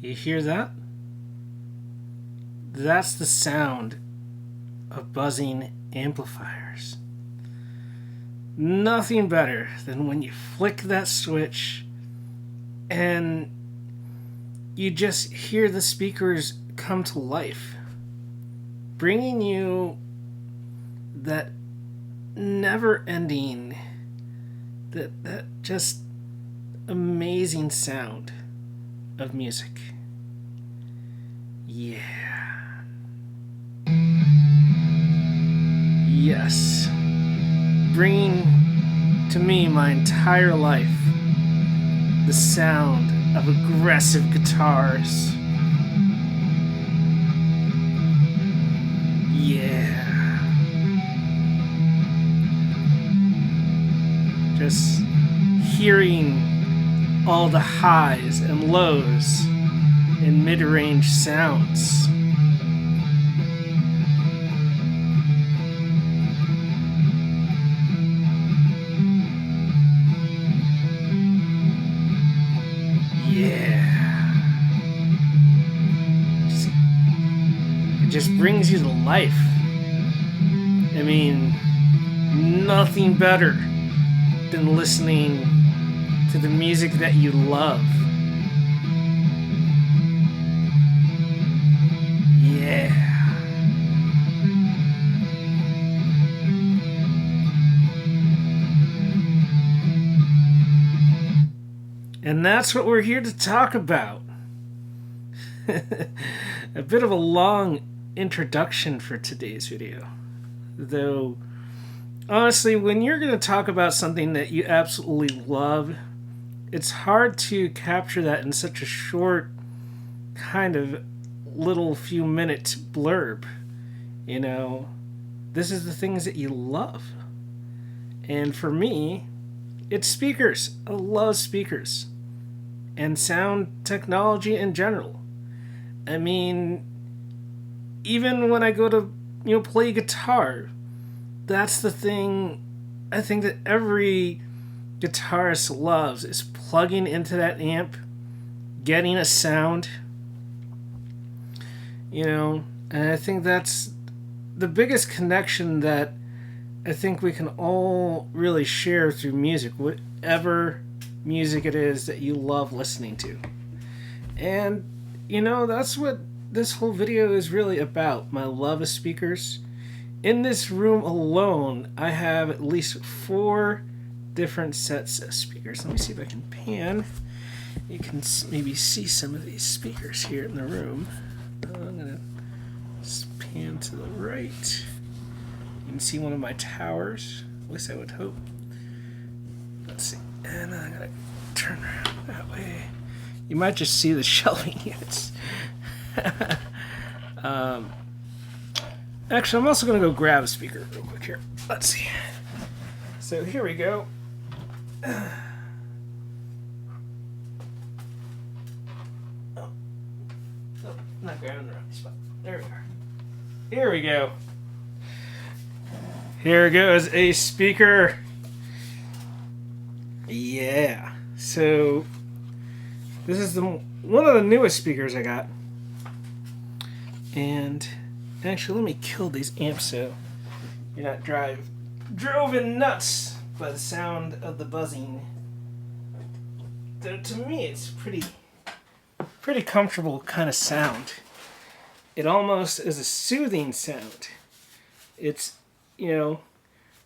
You hear that? That's the sound of buzzing amplifiers. Nothing better than when you flick that switch and you just hear the speakers come to life, bringing you that never ending, that just amazing sound of music. Yeah. Yes. Bringing to me my entire life the sound of aggressive guitars. Yeah. Just hearing all the highs and lows in mid-range sounds. Yeah. It just brings you to life. I mean, nothing better than listening to the music that you love. Yeah. And that's what we're here to talk about. A bit of a long introduction for today's video. Though, honestly, when you're going to talk about something that you absolutely love, it's hard to capture that in such a short, kind of little few minute blurb. You know, this is the things that you love. And for me, it's speakers. I love speakers. And sound technology in general. I mean, even when I go to, play guitar, that's the thing I think that every guitarist loves, is plugging into that amp, getting a sound, and I think that's the biggest connection that I think we can all really share through music, whatever music it is that you love listening to. And, that's what this whole video is really about, my love of speakers. In this room alone, I have at least 4 different sets of speakers. Let me see if I can pan. You can maybe see some of these speakers here in the room. I'm going to pan to the right. You can see one of my towers. At least I would hope. Let's see. And I'm going to turn around that way. You might just see the shelving units. Actually, I'm also going to go grab a speaker real quick here. Let's see. So here we go. Not grabbing the right spot. There we are. Here we go. Here goes a speaker. Yeah. So this is one of the newest speakers I got. And actually, let me kill these amps so you're not driven nuts by the sound of the buzzing. Though to me, it's pretty comfortable kind of sound. It almost is a soothing sound. It's,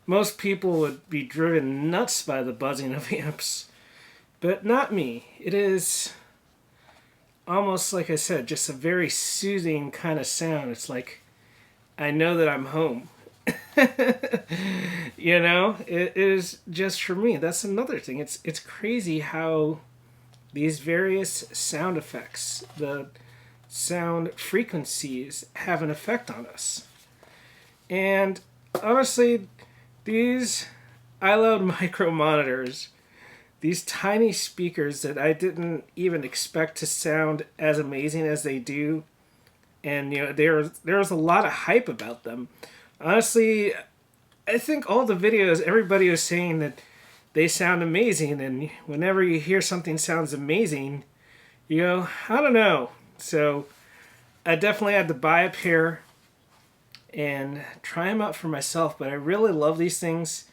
most people would be driven nuts by the buzzing of amps, but not me. It is almost, like I said, just a very soothing kind of sound. It's like I know that I'm home. It is just for me. That's another thing. It's crazy how these various sound effects, the sound frequencies, have an effect on us. And honestly, these iLoud micro monitors, these tiny speakers that I didn't even expect to sound as amazing as they do, and there's a lot of hype about them. Honestly, I think all the videos, everybody was saying that they sound amazing, and whenever you hear something sounds amazing, I don't know. So I definitely had to buy a pair and try them out for myself, but I really love these things.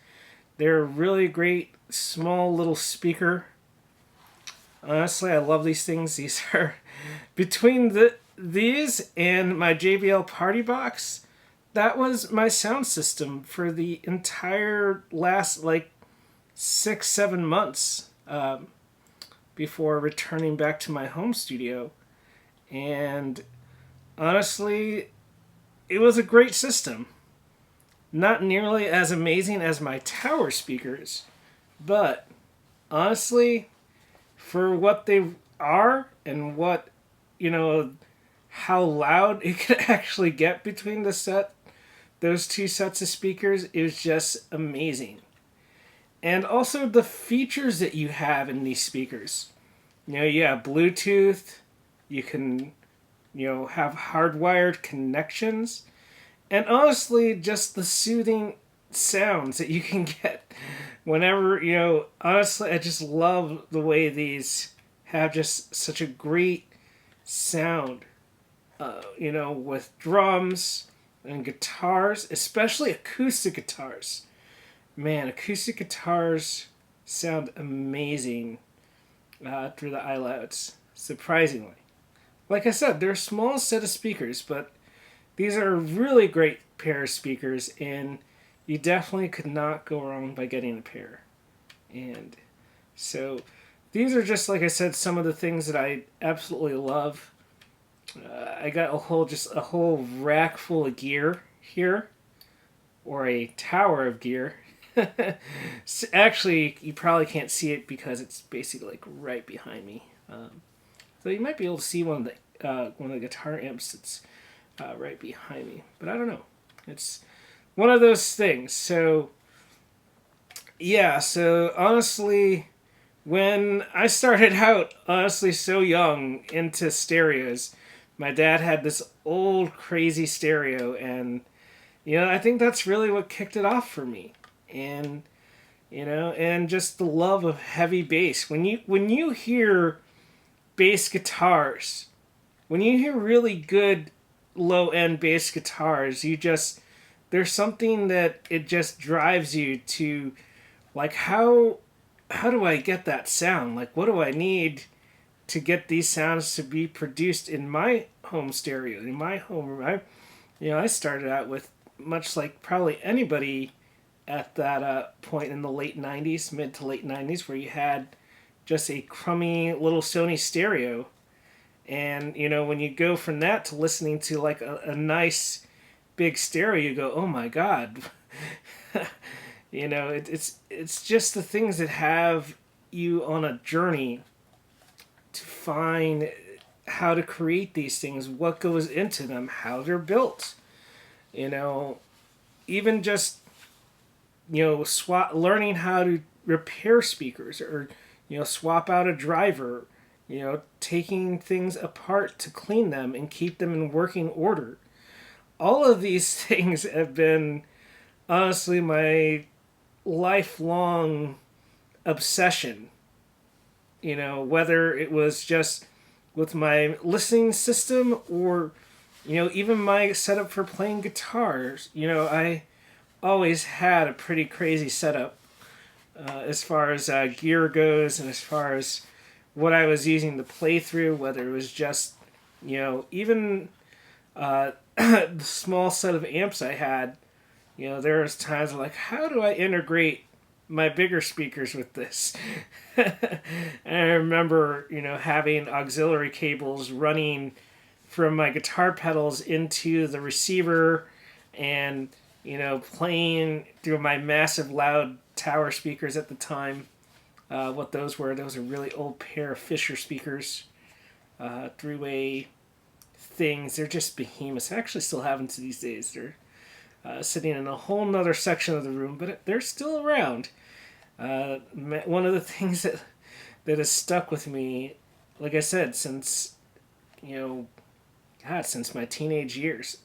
They're a really great small little speaker. Honestly, I love these things. These are between these and my JBL Party Box. That was my sound system for the entire last like 6 7 months before returning back to my home studio. And honestly, it was a great system. Not nearly as amazing as my tower speakers, but honestly, for what they are and what, you know, how loud it could actually get between those two sets of speakers, it was just amazing. And also the features that you have in these speakers. You have Bluetooth, you can, have hardwired connections, and honestly, just the soothing sounds that you can get whenever, honestly, I just love the way these have just such a great sound, with drums and guitars, especially acoustic guitars. Man, acoustic guitars sound amazing through the iLouds, surprisingly. Like I said, they're a small set of speakers, but these are a really great pair of speakers, and you definitely could not go wrong by getting a pair. And so these are just, like I said, some of the things that I absolutely love. I got a whole rack full of gear here, or a tower of gear. Actually, you probably can't see it because it's basically like right behind me. So you might be able to see one of the guitar amps that's right behind me, but I don't know. It's one of those things. So yeah. So honestly, when I started out, honestly, so young into stereos, my dad had this old crazy stereo, and I think that's really what kicked it off for me. And and just the love of heavy bass. When you hear bass guitars, when you hear really good low end bass guitars, there's something that it just drives you to, like, how do I get that sound? Like, what do I need to get these sounds to be produced in my home stereo, in my home room? I started out with, much like probably anybody at that point in the late 90s, mid to late 90s, where you had just a crummy little Sony stereo. And, when you go from that to listening to like a nice big stereo, you go, oh my God. It's just the things that have you on a journey to find how to create these things, what goes into them, how they're built. Even just learning how to repair speakers, or swap out a driver, taking things apart to clean them and keep them in working order. All of these things have been honestly my lifelong obsession. Whether it was just with my listening system, or even my setup for playing guitars. I always had a pretty crazy setup as far as gear goes, and as far as what I was using to play through, whether it was just, even the small set of amps I had. There was times like, how do I integrate my bigger speakers with this? And I remember, having auxiliary cables running from my guitar pedals into the receiver, and playing through my massive loud tower speakers at the time. What those were a really old pair of Fisher speakers, 3-way things. They're just behemoths. I actually still have them to these days. They're sitting in a whole nother section of the room, but they're still around. One of the things that has stuck with me, like I said, since since my teenage years.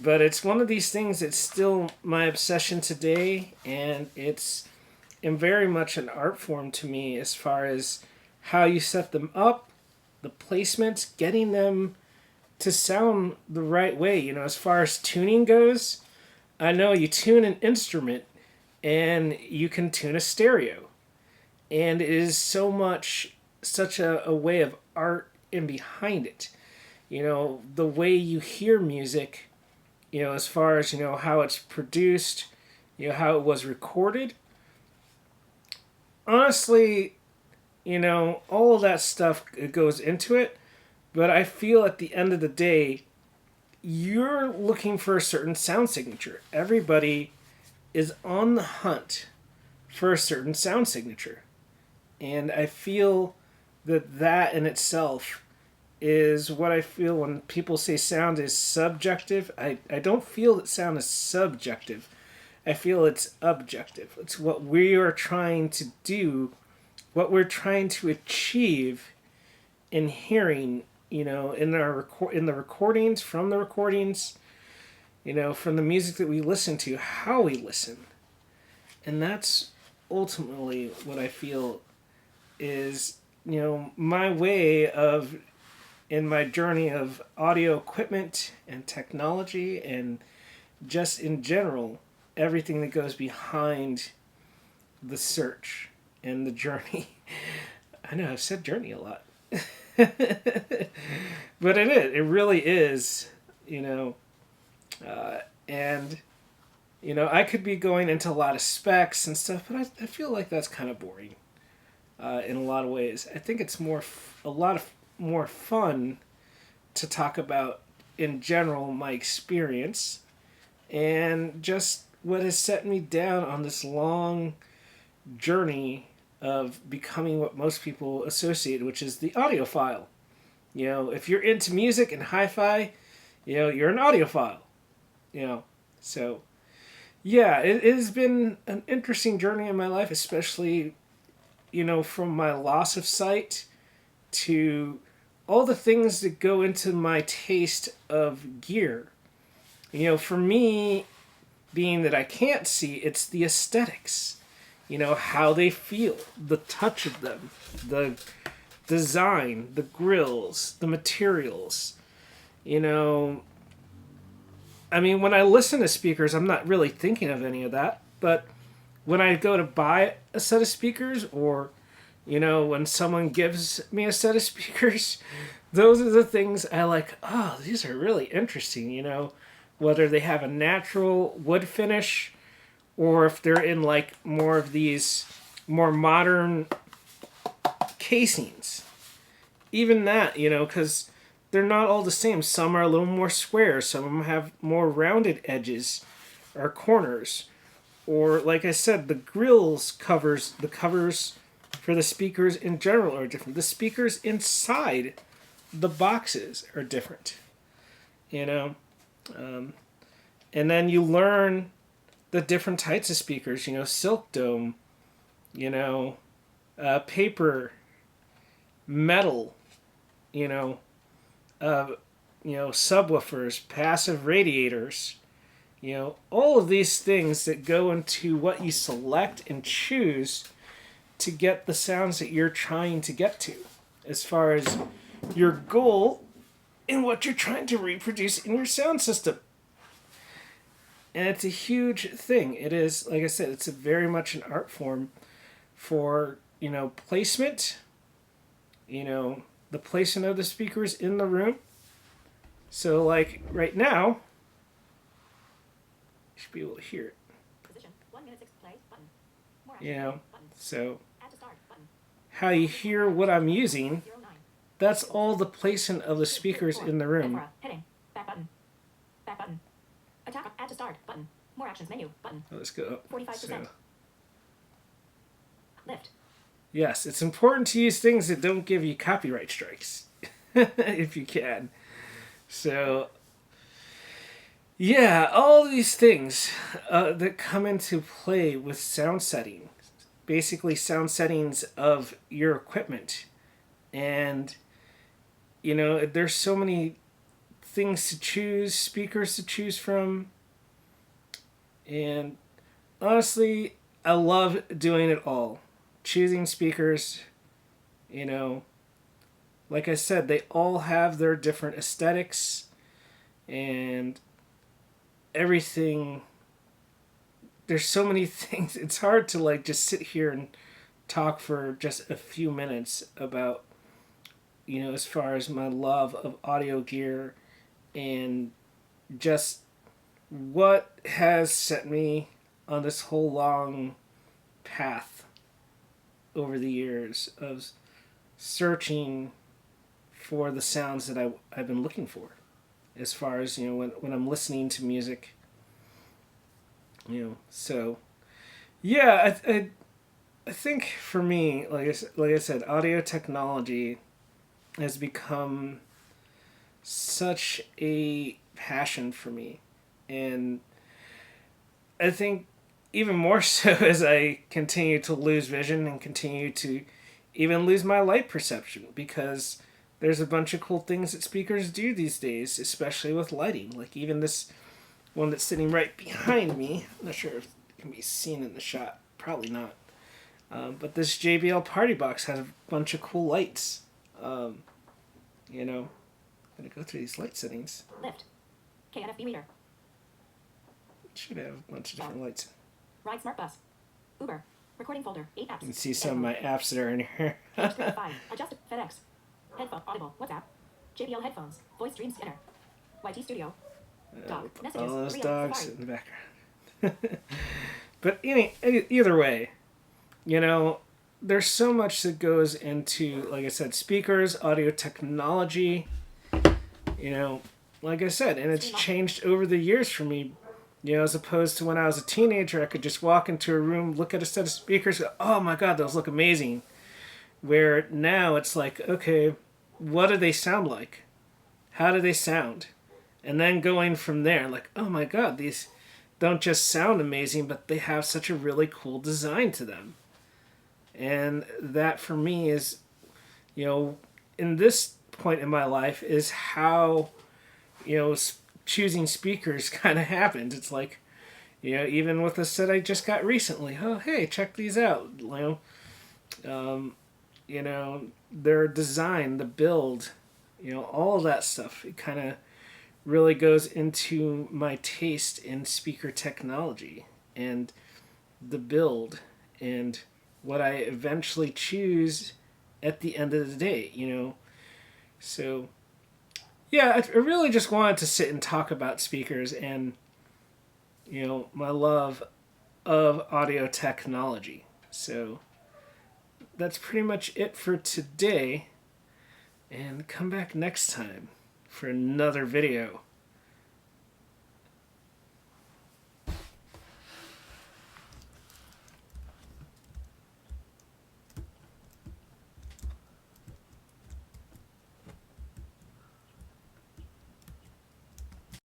But it's one of these things that's still my obsession today, and it's very much an art form to me, as far as how you set them up, the placements, getting them to sound the right way. As far as tuning goes, I know you tune an instrument and you can tune a stereo. And it is such a way of art in behind it. The way you hear music, as far as, how it's produced, how it was recorded. Honestly, all of that stuff goes into it. But I feel at the end of the day, you're looking for a certain sound signature. Everybody is on the hunt for a certain sound signature. And I feel that in itself is what I feel when people say sound is subjective. I don't feel that sound is subjective. I feel it's objective. It's what we are trying to do, what we're trying to achieve in hearing, in the recordings, from the recordings, from the music that we listen to, how we listen. And that's ultimately what I feel is, my way of, in my journey of audio equipment and technology and just in general, everything that goes behind the search and the journey. I know I've said journey a lot. But it really is, and I could be going into a lot of specs and stuff, but I feel like that's kind of boring in a lot of ways. I think it's a lot of more fun to talk about in general my experience and just what has set me down on this long journey of becoming what most people associate, which is the audiophile. If you're into music and hi-fi, you're an audiophile. So yeah, it has been an interesting journey in my life, especially, from my loss of sight to all the things that go into my taste of gear. For me, being that I can't see, it's the aesthetics. How they feel, the touch of them, the design, the grills, the materials. When I listen to speakers, I'm not really thinking of any of that. But when I go to buy a set of speakers, or, when someone gives me a set of speakers, those are the things I like. Oh, these are really interesting, whether they have a natural wood finish or if they're in like more of these more modern casings. Even that, because they're not all the same. Some are a little more square, some of them have more rounded edges or corners. Or, like I said, the the covers for the speakers in general are different. The speakers inside the boxes are different, and then you learn the different types of speakers, silk dome, paper, metal, subwoofers, passive radiators, all of these things that go into what you select and choose to get the sounds that you're trying to get to, as far as your goal and what you're trying to reproduce in your sound system. And it's a huge thing. It is, like I said, it's very much an art form for, placement, the placement of the speakers in the room. So, like, right now, you should be able to hear it. Position. 1 minute 6 play button. More action, button. So, add to start, button. How you hear what I'm using, that's all the placement of the speakers in the room. Heading. Back button. Back button. Attack. Add to start. Button. More actions. Menu. Button. Let's go up. 45%. So. Lift. Yes, it's important to use things that don't give you copyright strikes. If you can. So, yeah, all these things that come into play with sound setting. Basically, sound settings of your equipment. And, there's so many things to choose, speakers to choose from, and honestly, I love doing it all. Choosing speakers, You know, like I said, they all have their different aesthetics and everything. There's so many things. It's hard to like just sit here and talk for just a few minutes about, as far as my love of audio gear and just what has set me on this whole long path over the years of searching for the sounds that I've been looking for. As far as, when I'm listening to music, so yeah, I think for me, like I said, audio technology has become such a passion for me. And I think even more so as I continue to lose vision and continue to even lose my light perception, because there's a bunch of cool things that speakers do these days, especially with lighting. Like even this one that's sitting right behind me. I'm not sure if it can be seen in the shot. Probably not. But this JBL Party Box has a bunch of cool lights. I'm going to go through these light settings. Lift. KNFB meter. It should have a bunch of different lights. Ride Smart Bus. Uber. Recording folder. 8 apps. You can see some of my apps that are in here. Page 35. Adjust. FedEx. Headphone. Audible. WhatsApp. JBL headphones. Voice Dream Scanner. YT Studio. Dog. Messages. All those Reel, dogs Safari. in the background. But either way, there's so much that goes into, like I said, speakers, audio technology, like I said, and it's changed over the years for me, as opposed to when I was a teenager. I could just walk into a room, look at a set of speakers, go, oh my God, those look amazing. Where now it's like, okay, what do they sound like? How do they sound? And then going from there, like, oh my God, these don't just sound amazing, but they have such a really cool design to them. And that for me is, in this point in my life is how, choosing speakers kind of happened. It's like, even with the set I just got recently, oh, hey, check these out. Their design, the build, all of that stuff. It kind of really goes into my taste in speaker technology and the build and what I eventually choose at the end of the day, So, yeah, I really just wanted to sit and talk about speakers and, my love of audio technology. So, that's pretty much it for today. And come back next time for another video.